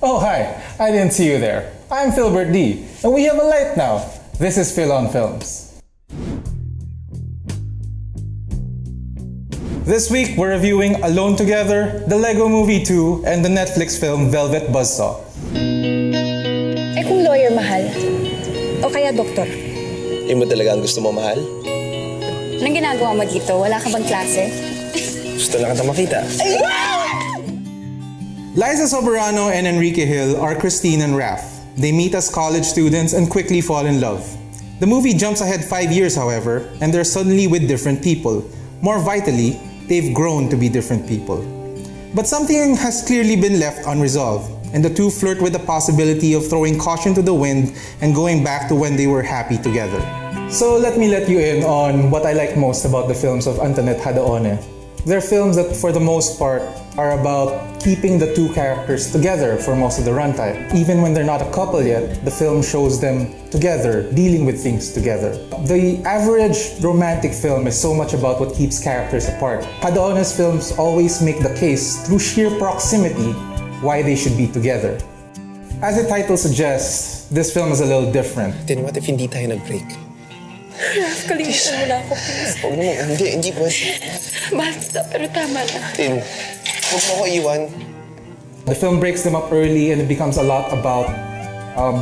Oh, hi. I didn't see you there. I'm Philbert D, and we have a light now. This is Phil on Films. This week, we're reviewing Alone Together, the Lego Movie 2, and the Netflix film Velvet Buzzsaw. Eh kung lawyer mahal? O kaya doktor? Yun mo talaga ang gusto mo, mahal? Anong ginagawa mo dito? Wala ka bang klase? Gusto lang kita makita. Liza Soberano and Enrique Hill are Christine and Raph. They meet as college students and quickly fall in love. The movie jumps ahead 5 years, however, and they're suddenly with different people. More vitally, they've grown to be different people. But something has clearly been left unresolved, and the two flirt with the possibility of throwing caution to the wind and going back to when they were happy together. So let me let you in on what I like most about the films of Antoinette Hadaone. They're films that, for the most part, are about keeping the two characters together for most of the runtime. Even when they're not a couple yet, the film shows them together, dealing with things together. The average romantic film is so much about what keeps characters apart. Hadaone's films always make the case, through sheer proximity, why they should be together. As the title suggests, this film is a little different. Then what if hindi tayo nag-break? Ralph, kalimutan mo na ako, please. Huwag naman, hindi pwede. Basta, pero tama na. Tin, huwag mo ko iwan. The film breaks them up early and it becomes a lot about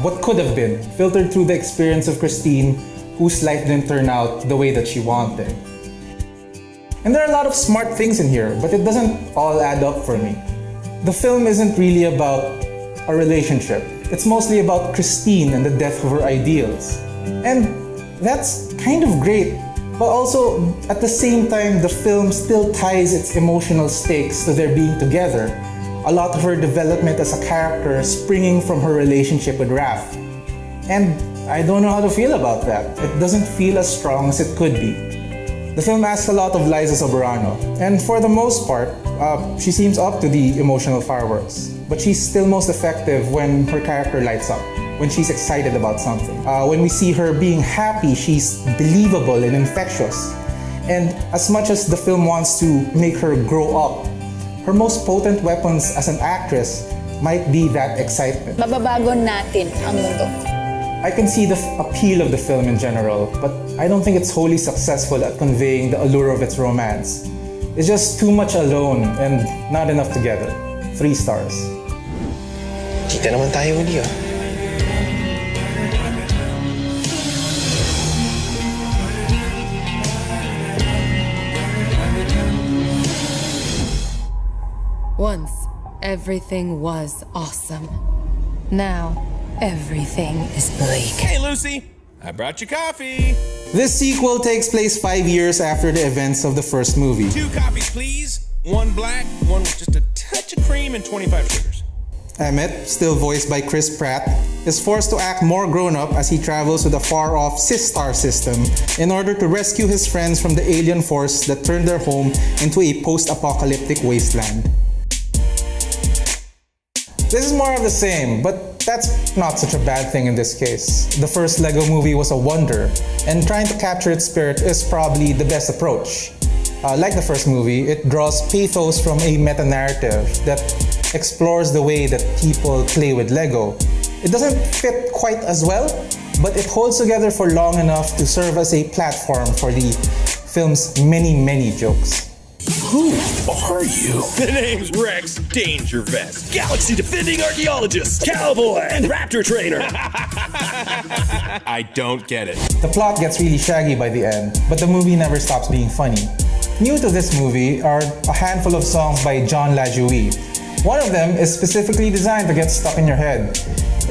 what could have been, filtered through the experience of Christine, whose life didn't turn out the way that she wanted. And there are a lot of smart things in here, but it doesn't all add up for me. The film isn't really about a relationship. It's mostly about Christine and the death of her ideals. And that's kind of great, but also at the same time, the film still ties its emotional stakes to their being together. A lot of her development as a character springing from her relationship with Raph. And I don't know how to feel about that. It doesn't feel as strong as it could be. The film asks a lot of Liza Soberano, and for the most part, she seems up to the emotional fireworks. But she's still most effective when her character lights up, when she's excited about something. When we see her being happy, she's believable and infectious. And as much as the film wants to make her grow up, her most potent weapons as an actress might be that excitement. Mababago natin ang mundo. I can see the appeal of the film in general, but I don't think it's wholly successful at conveying the allure of its romance. It's just too much alone and not enough together. 3 stars. Kita naman tayo uli, ah. Once, everything was awesome. Now, everything is bleak. Hey, Lucy, I brought you coffee. This sequel takes place 5 years after the events of the first movie. 2 coffees, please. 1 black, 1 with just a touch of cream and 25 sugars. Emmett, still voiced by Chris Pratt, is forced to act more grown-up as he travels to the far-off Sistar system in order to rescue his friends from the alien force that turned their home into a post-apocalyptic wasteland. This is more of the same, but that's not such a bad thing in this case. The first Lego movie was a wonder, and trying to capture its spirit is probably the best approach. Like the first movie, it draws pathos from a meta-narrative that explores the way that people play with Lego. It doesn't fit quite as well, but it holds together for long enough to serve as a platform for the film's many jokes. Who are you? The name's Rex Danger Vest, Galaxy Defending Archaeologist, Cowboy, and Raptor Trainer. I don't get it. The plot gets really shaggy by the end, but the movie never stops being funny. New to this movie are a handful of songs by John LaJoie. One of them is specifically designed to get stuck in your head.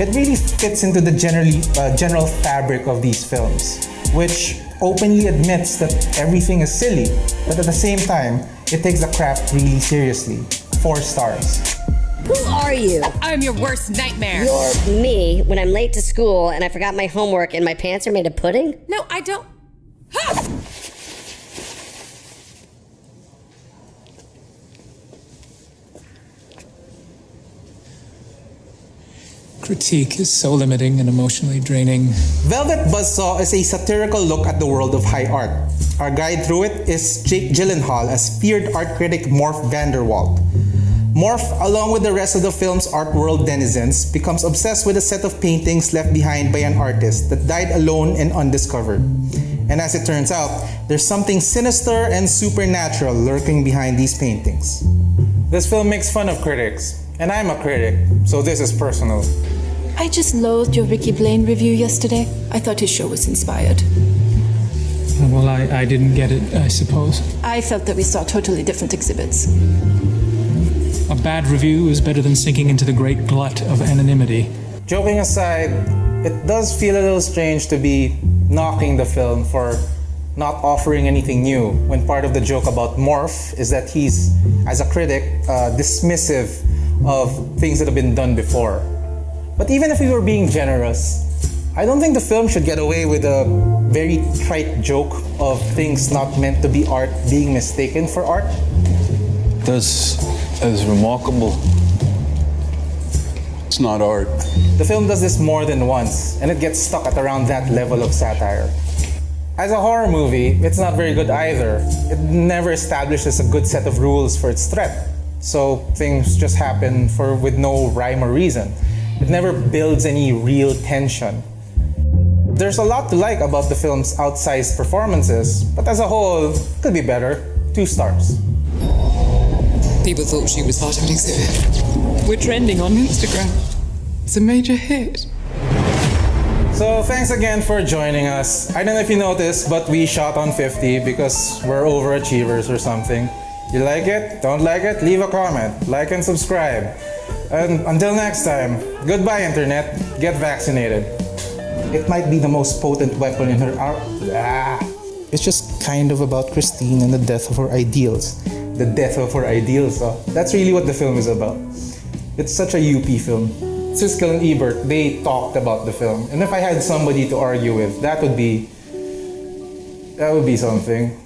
It really fits into the general fabric of these films, which openly admits that everything is silly, but at the same time, it takes the craft really seriously. 4 stars. Who are you? I'm your worst nightmare. You're me when I'm late to school and I forgot my homework and my pants are made of pudding? No, I don't. Ha! Critique is so limiting and emotionally draining. Velvet Buzzsaw is a satirical look at the world of high art. Our guide through it is Jake Gyllenhaal as feared art critic Morph Vanderwalt. Morph, along with the rest of the film's art world denizens, becomes obsessed with a set of paintings left behind by an artist that died alone and undiscovered. And as it turns out, there's something sinister and supernatural lurking behind these paintings. This film makes fun of critics, and I'm a critic, so this is personal. I just loathed your Ricky Blaine review yesterday. I thought his show was inspired. Well, I didn't get it, I suppose. I felt that we saw totally different exhibits. A bad review is better than sinking into the great glut of anonymity. Joking aside, it does feel a little strange to be knocking the film for not offering anything new, when part of the joke about Morph is that he's, as a critic, dismissive of things that have been done before. But even if we were being generous, I don't think the film should get away with a very trite joke of things not meant to be art being mistaken for art. That is remarkable. It's not art. The film does this more than once, and it gets stuck at around that level of satire. As a horror movie, it's not very good either. It never establishes a good set of rules for its threat, so things just happen with no rhyme or reason. It never builds any real tension. There's a lot to like about the film's outsized performances, but as a whole, it could be better. 2 stars. People thought she was part of an exhibit. We're trending on Instagram. It's a major hit. So thanks again for joining us. I don't know if you noticed, but we shot on 50 because we're overachievers or something. You like it? Don't like it? Leave a comment. Like and subscribe. And until next time, goodbye internet. Get vaccinated. It might be the most potent weapon in her It's just kind of about Christine and the death of her ideals. The death of her ideals. That's really what the film is about. It's such a UP film. Siskel and Ebert, they talked about the film. And if I had somebody to argue with, that would be something.